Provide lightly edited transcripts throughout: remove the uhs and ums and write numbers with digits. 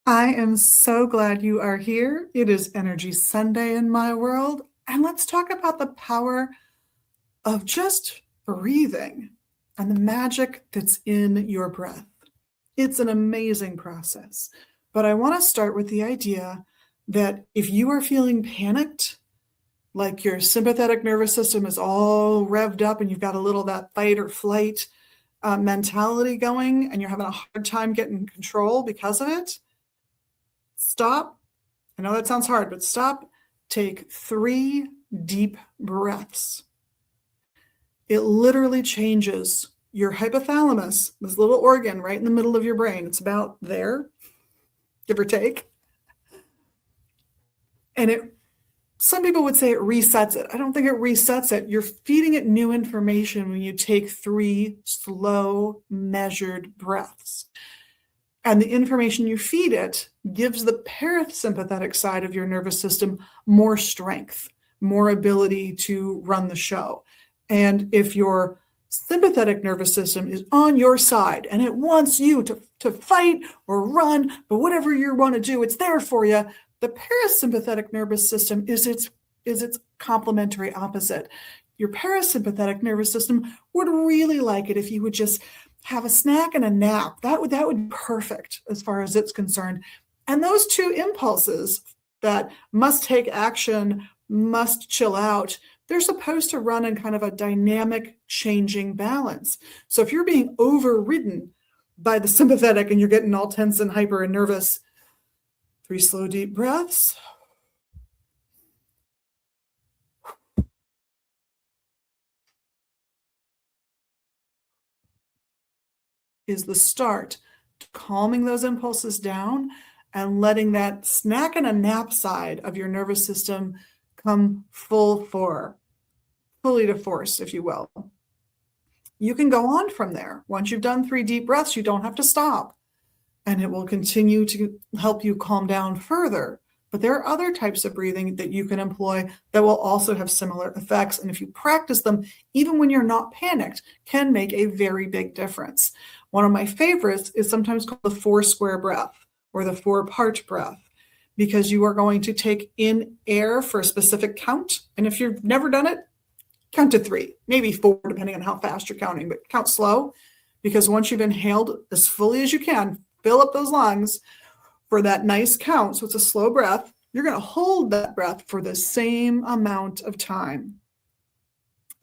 I am so glad you are here. It is Energy Sunday in my world, and let's talk about the power of just breathing and the magic that's in your breath. It's an amazing process, but I want to start with the idea that if you are feeling panicked, like your sympathetic nervous system is all revved up and you've got a little that fight or flight mentality going, and you're having a hard time getting control because of it, stop. I know that sounds hard, but stop. Take 3 deep breaths. It literally changes your hypothalamus, this little organ right in the middle of your brain. It's about there, give or take. And some people would say it resets it. I don't think it resets it. You're feeding it new information when you take 3 slow, measured breaths. And the information you feed it gives the parasympathetic side of your nervous system more strength, more ability to run the show. And if your sympathetic nervous system is on your side and it wants you to fight or run, but whatever you want to do, it's there for you. The parasympathetic nervous system is its complementary opposite. Your parasympathetic nervous system would really like it if you would just have a snack and a nap. That would be perfect as far as it's concerned. And those 2 impulses that must take action, must chill out, they're supposed to run in kind of a dynamic, changing balance. So if you're being overridden by the sympathetic and you're getting all tense and hyper and nervous, 3 slow, deep breaths. Is the start to calming those impulses down and letting that snack and a nap side of your nervous system come fully to force, if you will. You can go on from there. Once you've done 3 deep breaths, you don't have to stop, and it will continue to help you calm down further. But there are other types of breathing that you can employ that will also have similar effects. And if you practice them, even when you're not panicked, can make a very big difference. One of my favorites is sometimes called the 4 square breath or the 4-part breath, because you are going to take in air for a specific count. And if you've never done it, count to 3, maybe 4, depending on how fast you're counting, but count slow, because once you've inhaled as fully as you can, fill up those lungs for that nice count. So it's a slow breath. You're going to hold that breath for the same amount of time.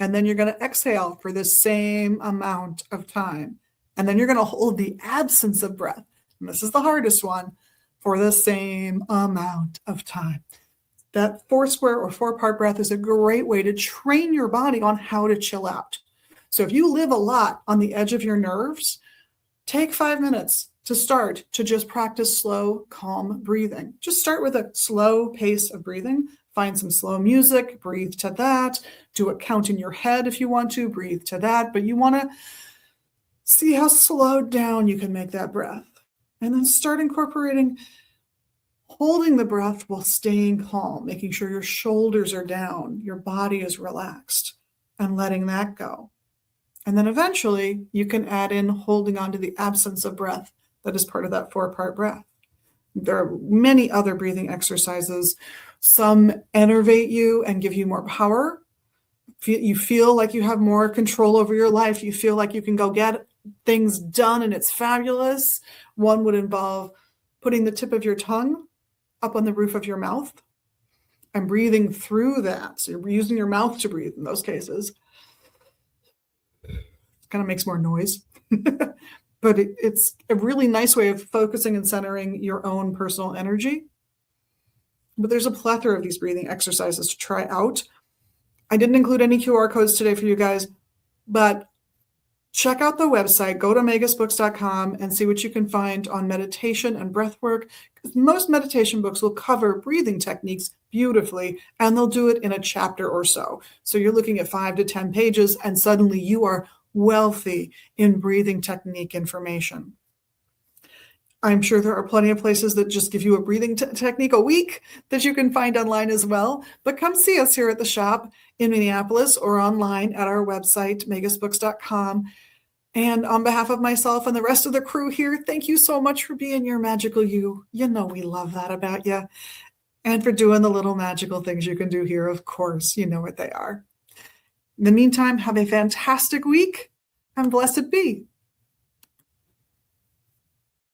And then you're going to exhale for the same amount of time. And then you're going to hold the absence of breath. And this is the hardest one, for the same amount of time. That 4 square or 4-part breath is a great way to train your body on how to chill out. So if you live a lot on the edge of your nerves, take 5 minutes to start to just practice slow, calm breathing. Just start with a slow pace of breathing. Find some slow music, breathe to that. Do a count in your head if you want to, breathe to that. But you want to see how slowed down you can make that breath. And then start incorporating holding the breath while staying calm, making sure your shoulders are down, your body is relaxed, and letting that go. And then eventually you can add in holding on to the absence of breath that is part of that 4-part breath. There are many other breathing exercises. Some enervate you and give you more power. You feel like you have more control over your life. You feel like you can go get things done and it's fabulous. One would involve putting the tip of your tongue up on the roof of your mouth and breathing through that. So you're using your mouth to breathe in those cases. It kind of makes more noise. But it's a really nice way of focusing and centering your own personal energy. But there's a plethora of these breathing exercises to try out. I didn't include any QR codes today for you guys, but check out the website, go to magusbooks.com and see what you can find on meditation and breath work. Most meditation books will cover breathing techniques beautifully, and they'll do it in a chapter or so. So you're looking at 5 to 10 pages, and suddenly you are wealthy in breathing technique information. I'm sure there are plenty of places that just give you a breathing technique a week that you can find online as well. But come see us here at the shop in Minneapolis or online at our website, magusbooks.com. And on behalf of myself and the rest of the crew here, thank you so much for being your magical you. You know we love that about you. And for doing the little magical things you can do here, of course, you know what they are. In the meantime, have a fantastic week and blessed be.